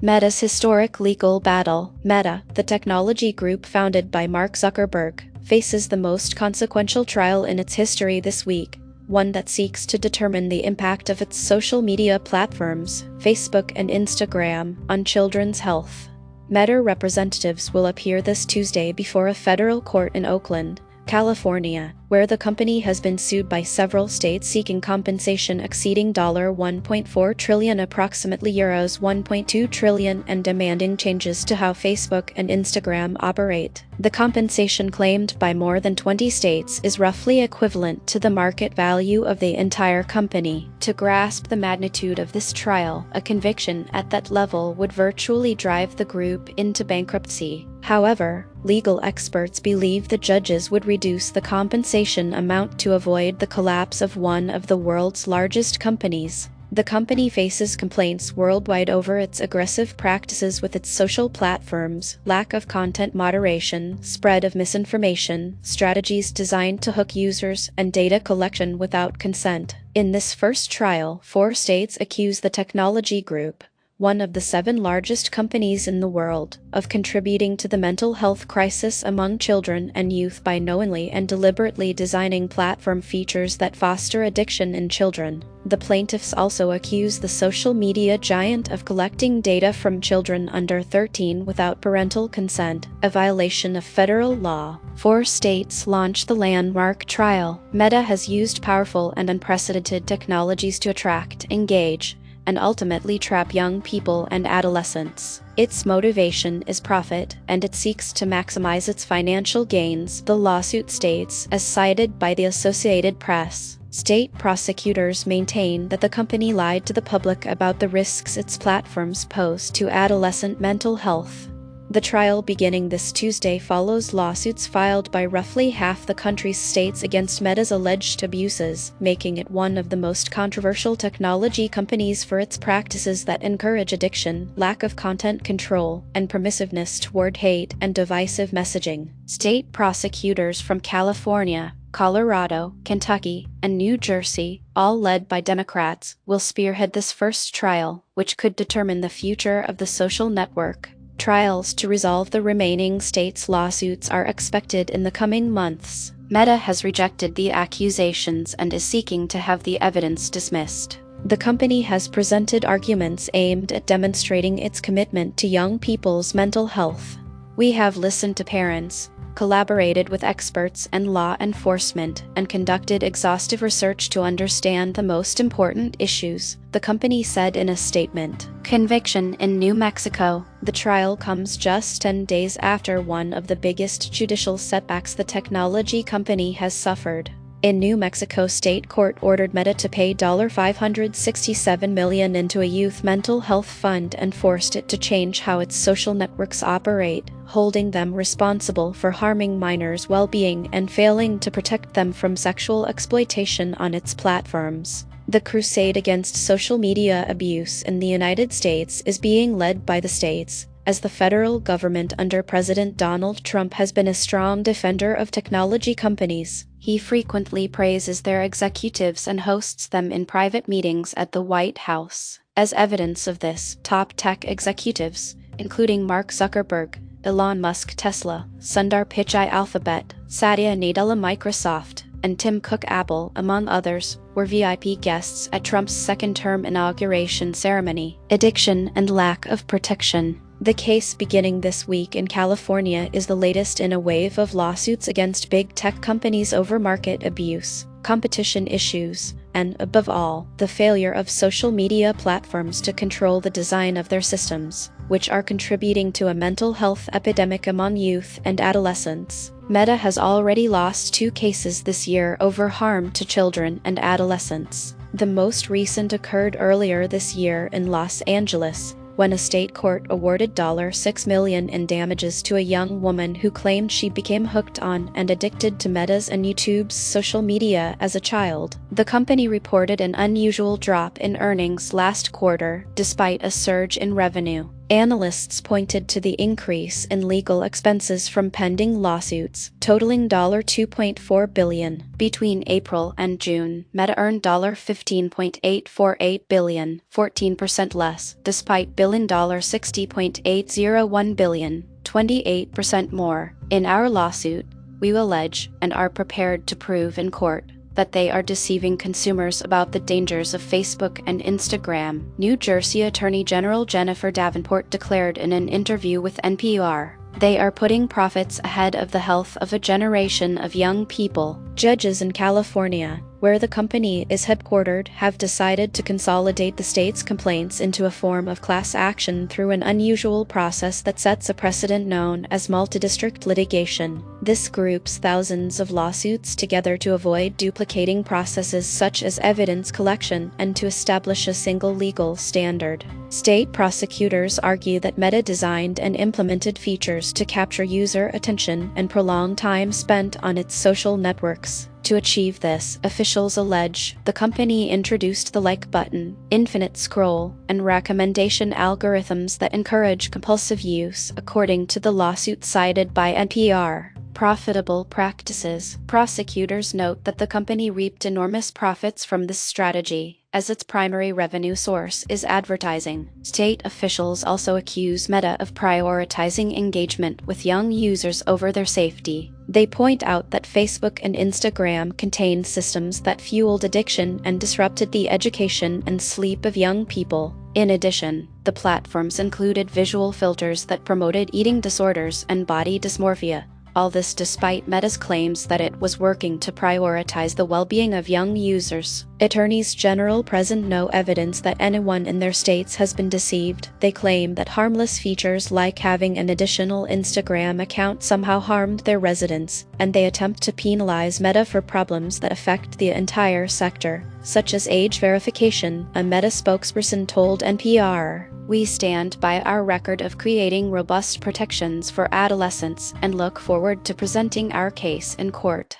Meta's historic legal battle. Meta, the technology group founded by Mark Zuckerberg, faces the most consequential trial in its history this week, one that seeks to determine the impact of its social media platforms, Facebook and Instagram, on children's health. Meta representatives will appear this Tuesday before a federal court in Oakland, California, where the company has been sued by several states seeking compensation exceeding $1.4 trillion, approximately euros 1.2 trillion, and demanding changes to how Facebook and Instagram operate. The compensation claimed by more than 20 states is roughly equivalent to the market value of the entire company. To grasp the magnitude of this trial, a conviction at that level would virtually drive the group into bankruptcy. However, legal experts believe the judges would reduce the compensation amount to avoid the collapse of one of the world's largest companies. The company faces complaints worldwide over its aggressive practices with its social platforms, lack of content moderation, spread of misinformation, strategies designed to hook users, and data collection without consent. In this first trial, 4 states accuse the technology group, one of the 7 largest companies in the world, of contributing to the mental health crisis among children and youth by knowingly and deliberately designing platform features that foster addiction in children. The plaintiffs also accuse the social media giant of collecting data from children under 13 without parental consent, a violation of federal law. 4 states launched the landmark trial. Meta has used powerful and unprecedented technologies to attract, engage, and ultimately trap young people and adolescents. Its motivation is profit, and it seeks to maximize its financial gains, the lawsuit states, as cited by the Associated Press. State prosecutors maintain that the company lied to the public about the risks its platforms pose to adolescent mental health. The trial beginning this Tuesday follows lawsuits filed by roughly half the country's states against Meta's alleged abuses, making it one of the most controversial technology companies for its practices that encourage addiction, lack of content control, and permissiveness toward hate and divisive messaging. State prosecutors from California, Colorado, Kentucky, and New Jersey, all led by Democrats, will spearhead this first trial, which could determine the future of the social network. Trials to resolve the remaining states' lawsuits are expected in the coming months. Meta has rejected the accusations and is seeking to have the evidence dismissed. The company has presented arguments aimed at demonstrating its commitment to young people's mental health. We have listened to parents, collaborated with experts and law enforcement, and conducted exhaustive research to understand the most important issues, the company said in a statement. Conviction in New Mexico. The trial comes just 10 days after one of the biggest judicial setbacks the technology company has suffered. In New Mexico, state court ordered Meta to pay $567 million into a youth mental health fund and forced it to change how its social networks operate, holding them responsible for harming minors' well-being and failing to protect them from sexual exploitation on its platforms. The crusade against social media abuse in the United States is being led by the states, as the federal government under President Donald Trump has been a strong defender of technology companies. He frequently praises their executives and hosts them in private meetings at the White House. As evidence of this, top tech executives, including Mark Zuckerberg, Elon Musk Tesla, Sundar Pichai Alphabet, Satya Nadella Microsoft, and Tim Cook Apple, among others, were VIP guests at Trump's second-term inauguration ceremony. Addiction and lack of protection. The case beginning this week in California is the latest in a wave of lawsuits against big tech companies over market abuse, competition issues, and, above all, the failure of social media platforms to control the design of their systems, which are contributing to a mental health epidemic among youth and adolescents. Meta has already lost 2 cases this year over harm to children and adolescents. The most recent occurred earlier this year in Los Angeles, when a state court awarded $6 million in damages to a young woman who claimed she became hooked on and addicted to Meta's and YouTube's social media as a child. The company reported an unusual drop in earnings last quarter, despite a surge in revenue. Analysts pointed to the increase in legal expenses from pending lawsuits, totaling $2.4 billion. Between April and June, Meta earned $15.848 billion, 14% less, despite billing $60.801 billion, 28% more. In our lawsuit, we allege and are prepared to prove in court that they are deceiving consumers about the dangers of Facebook and Instagram, New Jersey Attorney General Jennifer Davenport declared in an interview with NPR. They are putting profits ahead of the health of a generation of young people. Judges in California, where the company is headquartered, have decided to consolidate the state's complaints into a form of class action through an unusual process that sets a precedent known as multidistrict litigation. This groups thousands of lawsuits together to avoid duplicating processes such as evidence collection and to establish a single legal standard. State prosecutors argue that Meta designed and implemented features to capture user attention and prolong time spent on its social networks. To achieve this, officials allege the company introduced the like button, infinite scroll, and recommendation algorithms that encourage compulsive use, according to the lawsuit cited by NPR. Profitable practices. Prosecutors note that the company reaped enormous profits from this strategy, as its primary revenue source is advertising. State officials also accuse Meta of prioritizing engagement with young users over their safety. They point out that Facebook and Instagram contained systems that fueled addiction and disrupted the education and sleep of young people. In addition, the platforms included visual filters that promoted eating disorders and body dysmorphia. All this despite Meta's claims that it was working to prioritize the well-being of young users. Attorneys general present no evidence that anyone in their states has been deceived. They claim that harmless features like having an additional Instagram account somehow harmed their residents, and they attempt to penalize Meta for problems that affect the entire sector, such as age verification, a Meta spokesperson told NPR. We stand by our record of creating robust protections for adolescents and look forward to presenting our case in court.